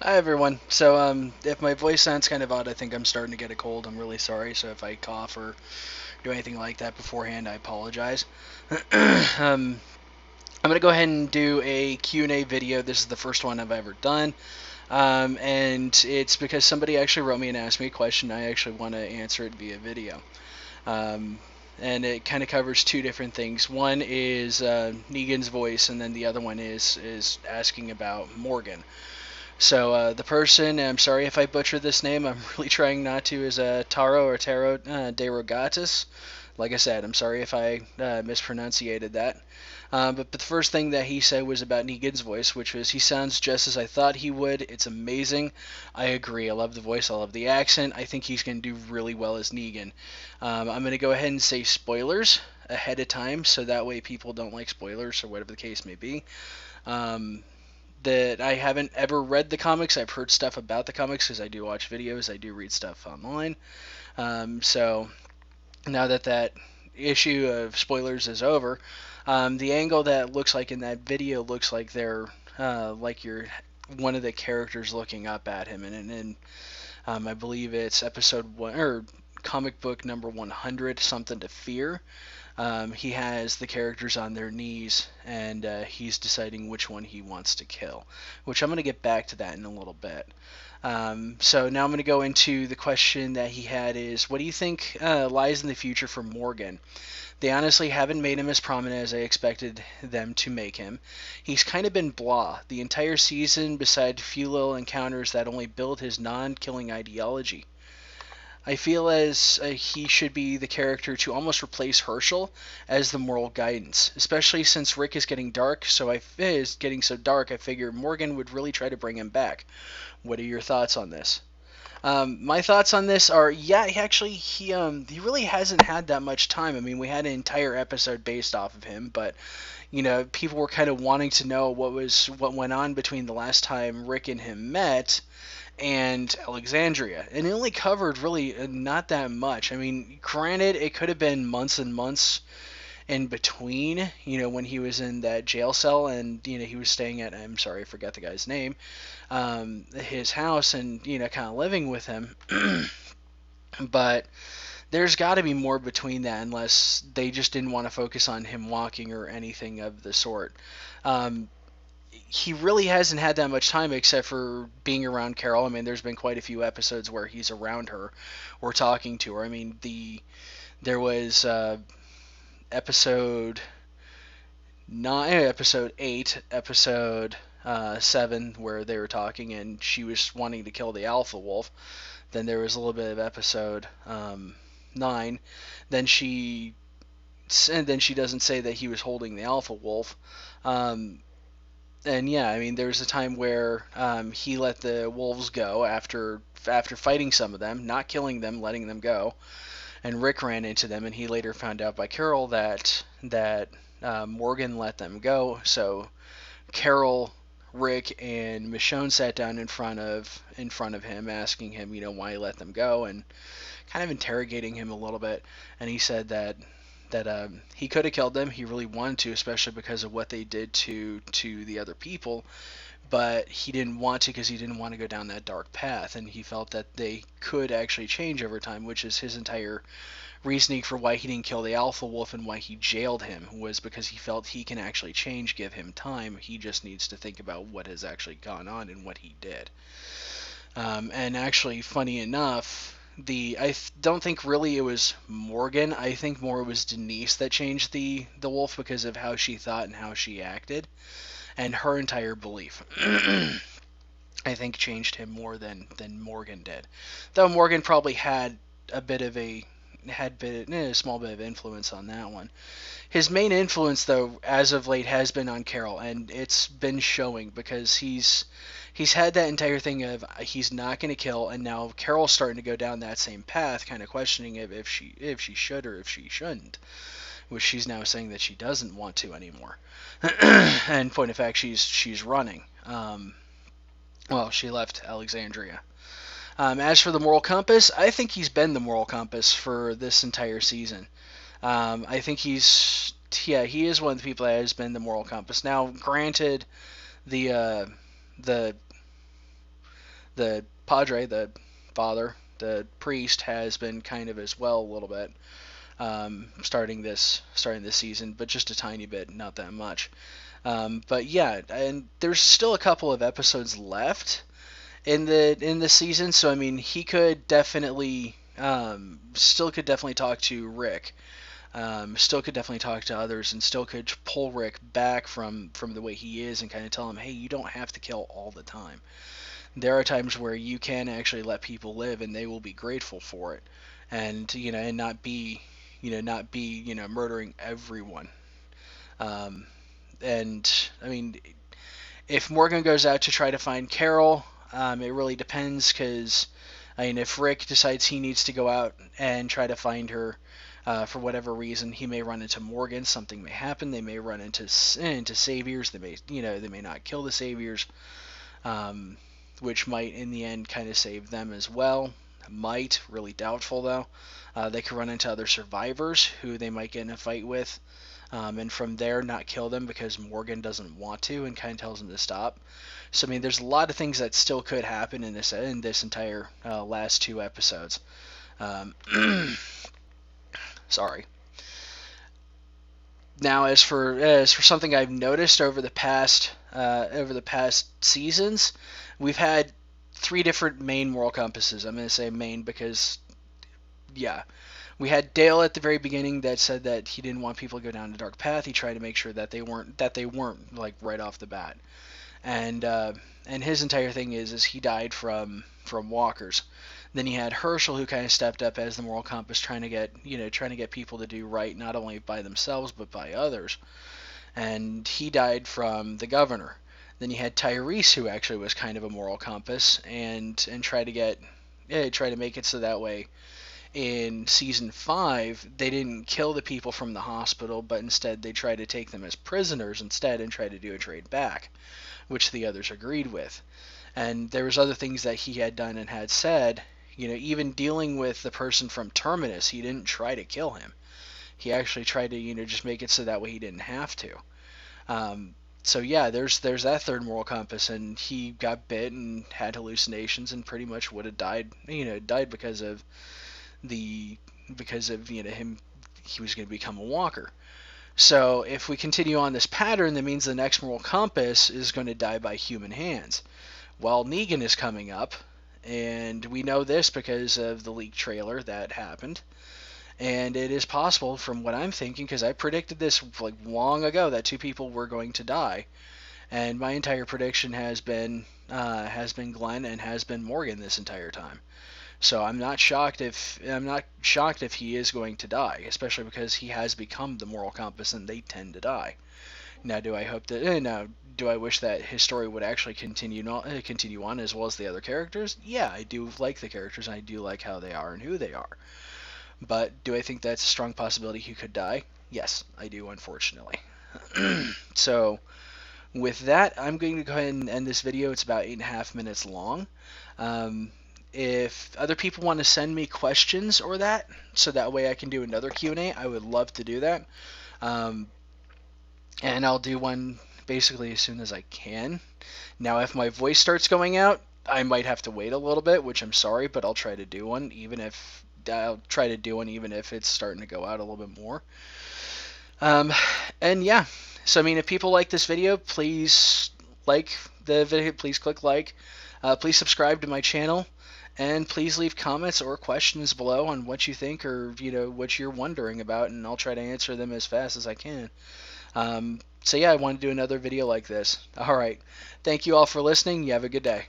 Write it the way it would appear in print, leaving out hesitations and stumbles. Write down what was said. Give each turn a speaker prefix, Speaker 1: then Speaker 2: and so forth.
Speaker 1: Hi everyone. So if my voice sounds kind of odd, I think I'm starting to get a cold. I'm really sorry. So if I cough or do anything like that beforehand, I apologize. I'm gonna go ahead and do a Q&A video. This is the first one I've ever done, and it's because somebody actually wrote me and asked me a question. I actually want to answer it via video. Um, and it kind of covers two different things. One is Negan's voice, and then the other one is asking about Morgan. So the person, and I'm sorry if I butcher this name, I'm really trying not to, is Taro DeRogatis. Like I said, I'm sorry if I mispronunciated that. But the first thing that he said was about Negan's voice, which was, he sounds just as I thought he would. It's amazing. I agree. I love the voice. I love the accent. I think he's going to do really well as Negan. I'm going to go ahead and say spoilers ahead of time, so that way people don't like spoilers or whatever the case may be. Um, that I haven't ever read the comics. I've heard stuff about the comics because I do watch videos, I do read stuff online. So now that that issue of spoilers is over, the angle that looks like in that video looks like they're like you're one of the characters looking up at him, and I believe it's episode one or comic book number 100, something to fear. He has the characters on their knees, and he's deciding which one he wants to kill, which I'm going to get back to that in a little bit. So now I'm going to go into the question that he had is, what do you think lies in the future for Morgan? They honestly haven't made him as prominent as I expected them to make him. He's kind of been blah the entire season, beside a few little encounters that only build his non-killing ideology. I feel as he should be the character to almost replace Herschel as the moral guidance, especially since Rick is getting dark. Is getting so dark. I figure Morgan would really try to bring him back. What are your thoughts on this? My thoughts on this are, yeah, he really hasn't had that much time. I mean, we had an entire episode based off of him, but people were kind of wanting to know what went on between the last time Rick and him met and Alexandria, and it only covered really not that much. I mean, granted, it could have been months and months in between, when he was in that jail cell and he was staying at, I'm sorry, I forgot the guy's name, his house, and kind of living with him. But there's got to be more between that, unless they just didn't want to focus on him walking or anything of the sort. Um, he really hasn't had that much time except for being around Carol. I mean, there's been quite a few episodes where he's around her or talking to her. I mean, there was episode 9, episode 8, episode 7 where they were talking and she was wanting to kill the alpha wolf. Then there was a little bit of episode 9. Then she and then she doesn't say that he was holding the alpha wolf. Um, and yeah, I mean, there's a time where he let the wolves go after fighting some of them, not killing them, letting them go. And Rick ran into them, and he later found out by Carol that Morgan let them go. So Carol, Rick, and Michonne sat down in front of him, asking him, why he let them go, and kind of interrogating him a little bit. And he said that he could have killed them. He really wanted to, especially because of what they did to the other people. But he didn't want to because he didn't want to go down that dark path, and he felt that they could actually change over time, which is his entire reasoning for why he didn't kill the Alpha Wolf and why he jailed him, was because he felt he can actually change, give him time. He just needs to think about what has actually gone on and what he did. And actually, funny enough, don't think really it was Morgan. I think more it was Denise that changed the wolf because of how she thought and how she acted, and her entire belief. I think changed him more than Morgan did. Though Morgan probably had a bit of a small bit of influence on that one. His main influence, though, as of late, has been on Carol, and it's been showing because he's had that entire thing of he's not going to kill, and now Carol's starting to go down that same path, kind of questioning if she should or if she shouldn't, which she's now saying that she doesn't want to anymore. And point of fact, she's running. Well, she left Alexandria. As for the moral compass, I think he's been the moral compass for this entire season. I think he is one of the people that has been the moral compass. Now, granted, the uh, the the padre, the father, the priest, has been kind of as well a little bit, starting this season, but just a tiny bit, not that much. But yeah, and there's still a couple of episodes left in the season, so I mean, he could definitely still could definitely talk to Rick. Still could definitely talk to others, and still could pull Rick back from the way he is, and kind of tell him, hey, you don't have to kill all the time. There are times where you can actually let people live, and they will be grateful for it, and and not be, murdering everyone. Um, and I mean, if Morgan goes out to try to find Carol, it really depends because, I mean, if Rick decides he needs to go out and try to find her, for whatever reason, he may run into Morgan. Something may happen. They may run into saviors. They may not kill the saviors, which might in the end kind of save them as well. Might, really doubtful though. They could run into other survivors who they might get in a fight with, and from there not kill them because Morgan doesn't want to and kind of tells them to stop. So I mean, there's a lot of things that still could happen in this entire last two episodes. Um, sorry. Now, as for something I've noticed over the past seasons, we've had three different main moral compasses. I'm going to say main because, yeah, we had Dale at the very beginning that said that he didn't want people to go down the dark path. He tried to make sure that they weren't like right off the bat, and his entire thing is he died from walkers. Then you had Herschel, who kind of stepped up as the moral compass, trying to get people to do right, not only by themselves but by others. And he died from the governor. Then you had Tyrese, who actually was kind of a moral compass, and try to make it so that way in season 5 they didn't kill the people from the hospital, but instead they tried to take them as prisoners instead and try to do a trade back, which the others agreed with. And there was other things that he had done and had said. Even dealing with the person from Terminus, he didn't try to kill him. He actually tried to, just make it so that way he didn't have to. So yeah, there's that third moral compass, and he got bit and had hallucinations and pretty much would have died. Died because of him. He was going to become a walker. So if we continue on this pattern, that means the next moral compass is going to die by human hands. Well, Negan is coming up, and we know this because of the leaked trailer that happened. And it is possible, from what I'm thinking, because I predicted this like long ago, that two people were going to die, and my entire prediction has been Glenn and has been Morgan this entire time. So I'm not shocked if he is going to die, especially because he has become the moral compass, and they tend to die. Now, do I wish that his story would actually continue on as well as the other characters? Yeah, I do like the characters, and I do like how they are and who they are. But do I think that's a strong possibility he could die? Yes, I do, unfortunately. So, with that, I'm going to go ahead and end this video. It's about 8.5 minutes long. If other people want to send me questions or that, so that way I can do another Q&A, I would love to do that. And I'll do one basically as soon as I can. Now, if my voice starts going out, I might have to wait a little bit, which I'm sorry, but I'll try to do one, even if it's starting to go out a little bit more. And yeah, so I mean, if people like this video, please like the video, please click like, please subscribe to my channel, and please leave comments or questions below on what you think or what you're wondering about, and I'll try to answer them as fast as I can. So yeah, I want to do another video like this. Alright, thank you all for listening. You have a good day.